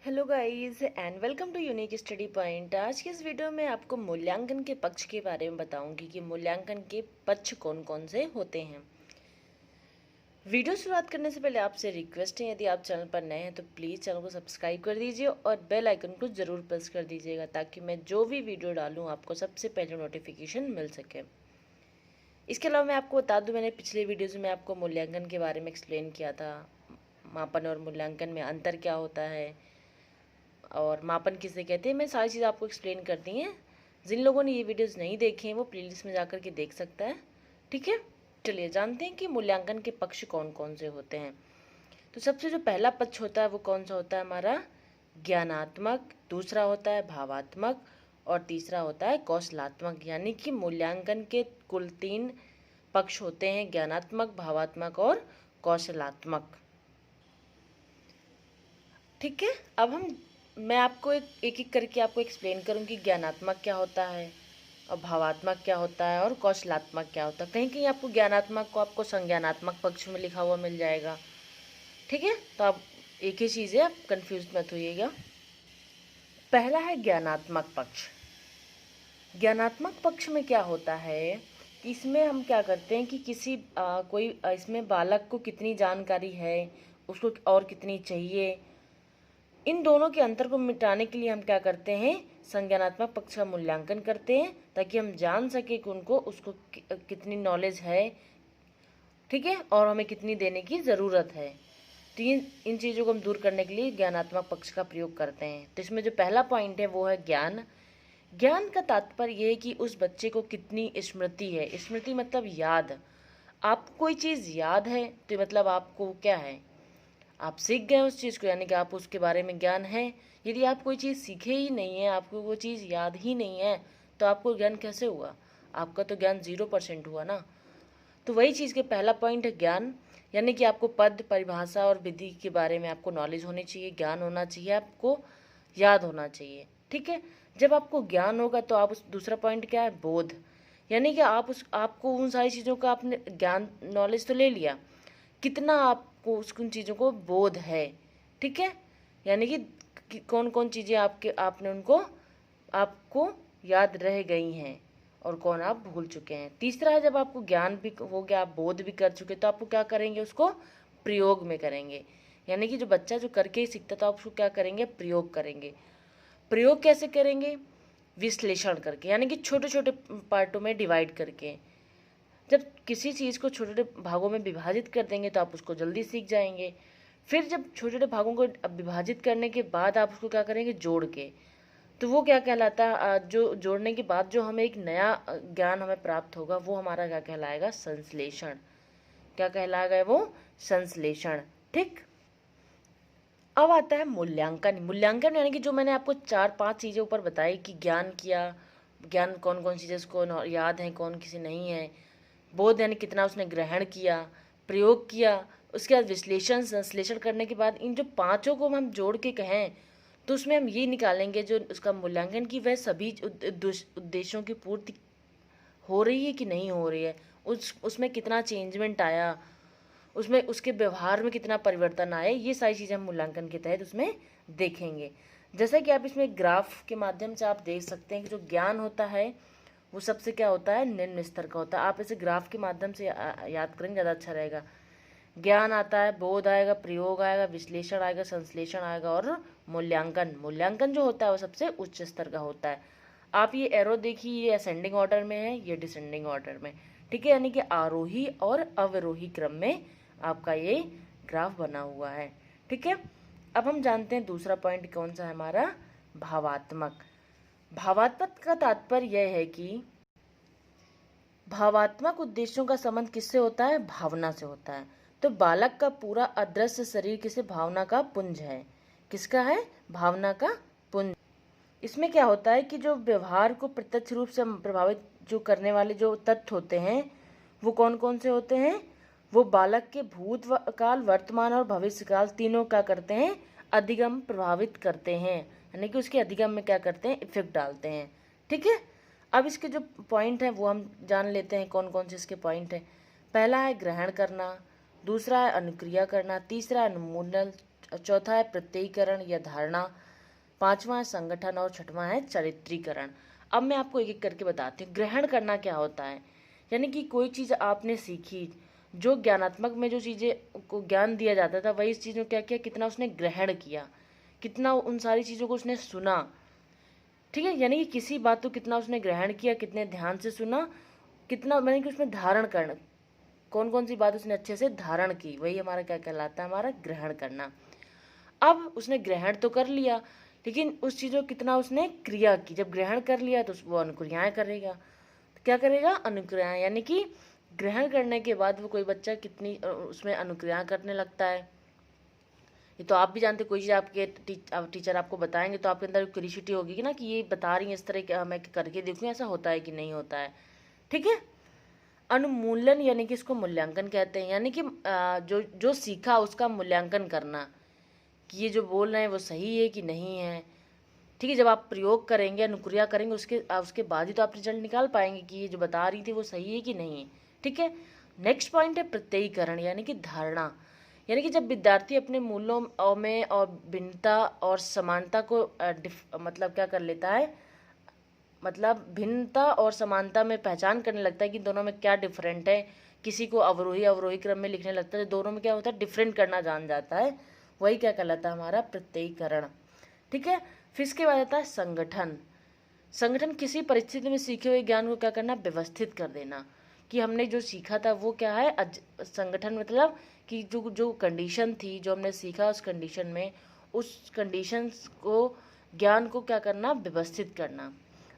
Hello guys and welcome to Unique Study Point. आज के इस वीडियो में आपको मूल्यांकन के पक्ष के बारे में बताऊंगी कि मूल्यांकन के पक्ष कौन कौन से होते हैं। वीडियो शुरुआत करने से पहले आपसे रिक्वेस्ट है, यदि आप चैनल पर नए हैं तो प्लीज़ चैनल को सब्सक्राइब कर दीजिए और बेल आइकन को ज़रूर प्रेस कर दीजिएगा ताकि मैं जो भी वीडियो डालूँ आपको सबसे पहले नोटिफिकेशन मिल सके। इसके अलावा मैं आपको बता दूँ, मैंने पिछले वीडियोज़ में आपको मूल्यांकन के बारे में एक्सप्लेन किया था। मापन और मूल्यांकन में अंतर क्या होता है और मापन किसे कहते हैं, मैं सारी चीज़ आपको एक्सप्लेन कर दी हैं। जिन लोगों ने ये वीडियोस नहीं देखे हैं वो प्लेलिस्ट में जाकर के देख सकता है। ठीक है, चलिए जानते हैं कि मूल्यांकन के पक्ष कौन कौन से होते हैं। तो सबसे जो पहला पक्ष होता है वो कौन सा होता है हमारा, ज्ञानात्मक। दूसरा होता है भावात्मक और तीसरा होता है कौशलात्मक। यानी कि मूल्यांकन के कुल 3 पक्ष होते हैं, ज्ञानात्मक, भावात्मक और कौशलात्मक। ठीक है, अब मैं आपको एक एक करके आपको एक्सप्लेन करूँगी ज्ञानात्मक क्या होता है और भावात्मक क्या होता है और कौशलात्मक क्या होता है। कहीं कहीं आपको ज्ञानात्मक को आपको संज्ञानात्मक पक्ष में लिखा हुआ मिल जाएगा। ठीक है, तो आप एक ही चीज़ है, आप कंफ्यूज मत होइएगा। पहला है ज्ञानात्मक पक्ष। ज्ञानात्मक पक्ष में क्या होता है कि इसमें हम क्या करते हैं कि इसमें बालक को कितनी जानकारी है, उसको और कितनी चाहिए, इन दोनों के अंतर को मिटाने के लिए हम क्या करते हैं, संज्ञानात्मक पक्ष का मूल्यांकन करते हैं ताकि हम जान सके कि उसको कितनी नॉलेज है। ठीक है, और हमें कितनी देने की ज़रूरत है। तो इन चीज़ों को हम दूर करने के लिए ज्ञानात्मक पक्ष का प्रयोग करते हैं। तो इसमें जो पहला पॉइंट है वो है ज्ञान। ज्ञान का तात्पर्य ये है कि उस बच्चे को कितनी स्मृति है। स्मृति मतलब याद। आपको कोई चीज़ याद है तो मतलब आपको क्या है, आप सीख गए उस चीज़ को, यानी कि आप उसके बारे में ज्ञान है। यदि आप कोई चीज़ सीखे ही नहीं है, आपको वो चीज़ याद ही नहीं है, तो आपको ज्ञान कैसे हुआ, आपका तो ज्ञान 0% हुआ ना। तो वही चीज़ के पहला पॉइंट है ज्ञान, यानी कि आपको पद, परिभाषा और विधि के बारे में आपको नॉलेज होनी चाहिए, ज्ञान होना चाहिए, आपको याद होना चाहिए। ठीक है, जब आपको ज्ञान होगा तो आप दूसरा पॉइंट क्या है, बोध। यानी कि आपको उन सारी चीज़ों का आपने ज्ञान नॉलेज तो ले लिया, कितना आपको उन चीज़ों को बोध है। ठीक है, यानी कि कौन कौन चीज़ें आपने उनको आपको याद रह गई हैं और कौन आप भूल चुके हैं। तीसरा है, जब आपको ज्ञान भी हो गया, आप बोध भी कर चुके, तो आपको क्या करेंगे, उसको प्रयोग में करेंगे। यानी कि जो बच्चा जो करके ही सीखता था, आप उसको क्या करेंगे, प्रयोग करेंगे। प्रयोग कैसे करेंगे, विश्लेषण करके, यानी कि छोटे छोटे पार्टों में डिवाइड करके। जब किसी चीज़ को छोटे छोटे भागों में विभाजित कर देंगे तो आप उसको जल्दी सीख जाएंगे। फिर जब छोटे छोटे भागों को विभाजित करने के बाद आप उसको क्या करेंगे, जोड़ के, तो वो क्या कहलाता है, जो जोड़ने के बाद जो हमें एक नया ज्ञान हमें प्राप्त होगा वो हमारा क्या कहलाएगा, संश्लेषण। क्या कहलाएगा वो, संश्लेषण। ठीक, अब आता है मूल्यांकन। मूल्यांकन यानी कि जो मैंने आपको 4-5 चीज़ें ऊपर बताई कि ज्ञान किया, ज्ञान कौन कौन सी चीज़ को याद है, कौन किसी नहीं है, बोध यानी कितना उसने ग्रहण किया, प्रयोग किया, उसके बाद विश्लेषण, संश्लेषण करने के बाद इन जो पांचों को हम जोड़ के कहें तो उसमें हम ये निकालेंगे जो उसका मूल्यांकन की वह सभी उद्देश्यों की पूर्ति हो रही है कि नहीं हो रही है, उसमें कितना चेंजमेंट आया, उसमें उसके व्यवहार में कितना परिवर्तन आया, ये सारी चीज़ें हम मूल्यांकन के तहत उसमें देखेंगे। जैसा कि आप इसमें ग्राफ के माध्यम से आप देख सकते हैं कि जो ज्ञान होता है वो सबसे क्या होता है, निम्न स्तर का होता है। आप इसे ग्राफ के माध्यम से याद करेंगे, ज़्यादा अच्छा रहेगा। ज्ञान आता है, बोध आएगा, प्रयोग आएगा, विश्लेषण आएगा, संश्लेषण आएगा और मूल्यांकन। मूल्यांकन जो होता है वो सबसे उच्च स्तर का होता है। आप ये एरो देखिए, ये असेंडिंग ऑर्डर में है, ये डिसेंडिंग ऑर्डर में। ठीक है, यानी कि आरोही और अवरोही क्रम में आपका ये ग्राफ बना हुआ है। ठीक है, अब हम जानते हैं दूसरा पॉइंट कौन सा है हमारा, भावात्मक। भावात्मक का तात्पर्य यह है कि भावात्मक उद्देश्यों का संबंध किससे होता है, भावना से होता है। तो बालक का पूरा अदृश्य शरीर किसी भावना का पुंज है। किसका है, भावना का पुंज। इसमें क्या होता है कि जो व्यवहार को प्रत्यक्ष रूप से प्रभावित जो करने वाले जो तत्व होते हैं वो कौन कौन से होते हैं, वो बालक के भूत काल, वर्तमान और भविष्य काल तीनों क्या करते हैं, अधिगम प्रभावित करते हैं। यानी कि उसके अधिगम में क्या करते हैं, इफेक्ट डालते हैं। ठीक है, अब इसके जो पॉइंट हैं वो हम जान लेते हैं कौन कौन से इसके पॉइंट हैं। पहला है ग्रहण करना, दूसरा है अनुक्रिया करना, तीसरा है अनुमोदन, चौथा है प्रत्ययीकरण या धारणा, पांचवा है संगठन और छठवां है चरित्रीकरण। अब मैं आपको एक एक करके बताती हूँ। ग्रहण करना क्या होता है, यानी कि कोई चीज़ आपने सीखी, जो ज्ञानात्मक में जो चीज़ें को ज्ञान दिया जाता था वही इस चीज़ में क्या किया, कितना उसने ग्रहण किया, कितना उन सारी चीज़ों को उसने सुना। ठीक है, यानी कि किसी बात को कितना उसने ग्रहण किया, कितने ध्यान से सुना, कितना मैंने कि उसमें धारण करना, कौन कौन सी बात उसने अच्छे से धारण की, वही हमारा क्या कहलाता है, हमारा ग्रहण करना। अब उसने ग्रहण तो कर लिया, लेकिन उस चीज़ को कितना उसने क्रिया की। जब ग्रहण कर लिया तो वो अनुक्रियाएं करेगा। तो क्या करेगा, अनुक्रियाएं, यानी कि ग्रहण करने के बाद वो कोई बच्चा कितनी उसमें अनुक्रियाएं करने लगता है। ये तो आप भी जानते, कोई चीज़ आपके टीचर आपको बताएंगे तो आपके अंदर क्यूरियोसिटी होगी कि ना, कि ये बता रही है इस तरह के, मैं करके देखूँ ऐसा होता है कि नहीं होता है। ठीक है। अनुमूलन यानी कि इसको मूल्यांकन कहते हैं, यानी कि जो जो सीखा उसका मूल्यांकन करना, कि ये जो बोल रहे हैं वो सही है कि नहीं है। ठीक है, जब आप प्रयोग करेंगे, अनुक्रिया करेंगे, उसके बाद ही तो आप रिजल्ट निकाल पाएंगे कि ये जो बता रही थी वो सही है कि नहीं है। ठीक है। नेक्स्ट पॉइंट है प्रत्ययीकरण यानी कि धारणा, यानी कि जब विद्यार्थी अपने मूल्यों में और भिन्नता और समानता को मतलब क्या कर लेता है, मतलब भिन्नता और समानता में पहचान करने लगता है कि दोनों में क्या डिफरेंट है, किसी को अवरोही अवरोही क्रम में लिखने लगता है, दोनों में क्या होता है, डिफरेंट करना जान जाता है, वही क्या कहलाता है, हमारा प्रत्ययीकरण। ठीक है। फिर इसके बाद आता है संगठन। संगठन किसी परिस्थिति में सीखे हुए ज्ञान को क्या करना, व्यवस्थित कर देना, कि हमने जो सीखा था वो क्या है, संगठन मतलब कि जो जो कंडीशन थी, जो हमने सीखा उस कंडीशन में, उस कंडीशंस को, ज्ञान को क्या करना, व्यवस्थित करना।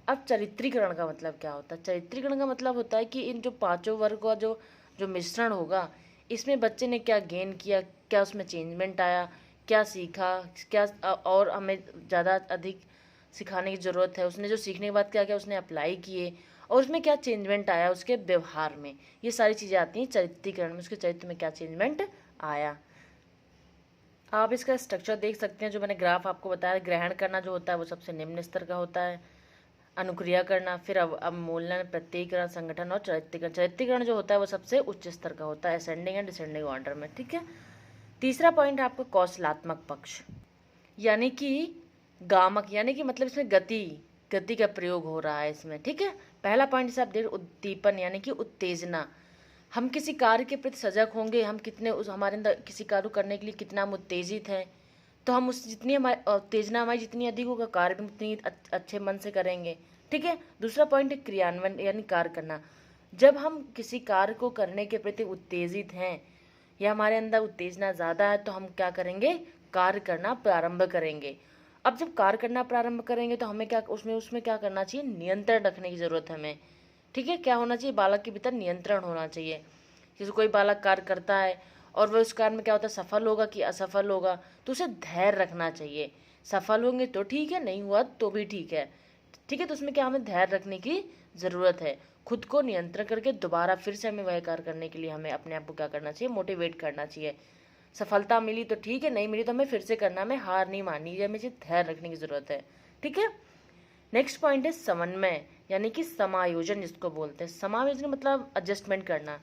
अब चरित्रीकरण का मतलब क्या होता है, चरित्रीकरण का मतलब होता है कि इन जो पांचों वर्ग का जो जो मिश्रण होगा, इसमें बच्चे ने क्या गेन किया, क्या उसमें चेंजमेंट आया, क्या सीखा, क्या और हमें ज़्यादा अधिक सिखाने की ज़रूरत है, उसने जो सीखने के बाद क्या क्या उसने अप्लाई किए, और उसमें क्या चेंजमेंट आया उसके व्यवहार में, ये सारी चीज़ें आती हैं चरित्रीकरण में, उसके चरित्र में क्या चेंजमेंट आया। आप इसका स्ट्रक्चर देख सकते हैं, जो मैंने ग्राफ आपको बताया। ग्रहण करना जो होता है वो सबसे निम्न स्तर का होता है, अनुक्रिया करना, फिर अवमूलन, प्रत्ययीकरण, संगठन और चरित्रीकरण। चरित्रीकरण जो होता है वो सबसे उच्च स्तर का होता है, असेंडिंग एंड डिसेंडिंग ऑर्डर में। ठीक है। तीसरा पॉइंट है आपका कौशलात्मक पक्ष, यानी कि गामक, यानी कि मतलब इसमें गति गति का प्रयोग हो रहा है इसमें। ठीक है। पहला पॉइंट जैसे आप देख, उद्दीपन यानी कि उत्तेजना, हम किसी कार्य के प्रति सजग होंगे, हम कितने उस हमारे अंदर किसी कार्य करने के लिए कितना हम उत्तेजित हैं, तो हम उस जितनी हमारी उत्तेजना हमारी जितनी अधिक होगा, कार्य भी उतनी अच्छे मन से करेंगे। ठीक है। दूसरा पॉइंट है क्रियान्वयन यानी कार्य करना, जब हम किसी कार्य को करने के प्रति उत्तेजित हैं या हमारे अंदर उत्तेजना ज़्यादा है तो हम क्या करेंगे, कार्य करना प्रारंभ करेंगे। अब जब कार्य करना प्रारंभ करेंगे तो हमें क्या उसमें क्या करना चाहिए, नियंत्रण रखने की ज़रूरत है हमें। ठीक है। क्या होना चाहिए, बालक के भीतर नियंत्रण होना चाहिए। जैसे कोई बालक कार्य करता है और वह उस कार्य में क्या होता है, सफल होगा कि असफल होगा, तो उसे धैर्य रखना चाहिए। सफल होंगे तो ठीक है, नहीं हुआ तो भी ठीक है। ठीक है। तो उसमें क्या हमें धैर्य रखने की ज़रूरत है, खुद को नियंत्रण करके दोबारा फिर से हमें वह कार्य करने के लिए हमें अपने आप को क्या करना चाहिए, मोटिवेट करना चाहिए। सफलता मिली तो ठीक है, नहीं मिली तो हमें फिर से करना, हमें हार नहीं माननी है, हमें धैर्य रखने की ज़रूरत है। ठीक है। नेक्स्ट पॉइंट है समन्वय यानी कि समायोजन, जिसको बोलते हैं। समायोजन मतलब एडजस्टमेंट करना,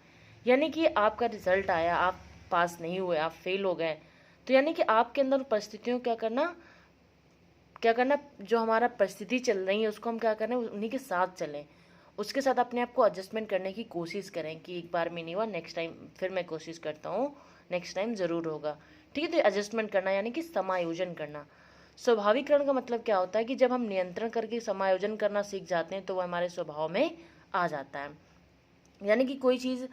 यानी कि आपका रिजल्ट आया, आप पास नहीं हुए, आप फेल हो गए, तो यानी कि आपके अंदर परिस्थितियों क्या करना, जो हमारा परिस्थिति चल रही है उसको हम क्या करें, उन्हीं के साथ चलें, उसके साथ अपने आप को एडजस्टमेंट करने की कोशिश करें कि एक बार में नहीं हुआ, नेक्स्ट टाइम फिर मैं कोशिश करता हूँ, नेक्स्ट टाइम ज़रूर होगा। ठीक है। तो एडजस्टमेंट करना यानी कि समायोजन करना। स्वाभाविकरण का मतलब क्या होता है कि जब हम नियंत्रण करके समायोजन करना सीख जाते हैं तो वह हमारे स्वभाव में आ जाता है। यानी कि कोई चीज़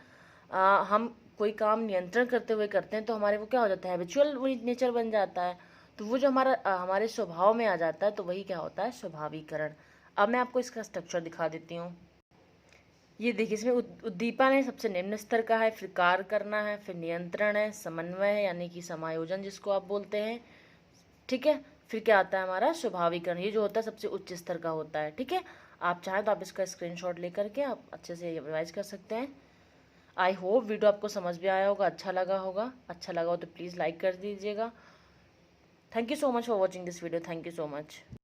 हम कोई काम नियंत्रण करते हुए करते हैं तो हमारे वो क्या हो जाता है, हैबिचुअल नेचर बन जाता है, तो वो जो हमारे स्वभाव में आ जाता है तो वही क्या होता है, स्वाभाविकरण। अब मैं आपको इसका स्ट्रक्चर दिखा देती हूँ। ये देखिए, इसमें उद्दीपन है, सबसे निम्न स्तर का है, फिर कार्य करना है, फिर नियंत्रण है, समन्वय है यानी कि समायोजन जिसको आप बोलते हैं। ठीक है। फिर क्या आता है, हमारा स्वाभाविकरण, ये जो होता है सबसे उच्च स्तर का होता है। ठीक है। आप चाहें तो आप इसका स्क्रीनशॉट लेकर के आप अच्छे से रिवाइज कर सकते हैं। आई होप वीडियो आपको समझ में आया होगा, अच्छा लगा होगा। अच्छा लगा हो तो प्लीज़ लाइक कर दीजिएगा। Thank you so much for watching this video. Thank you so much.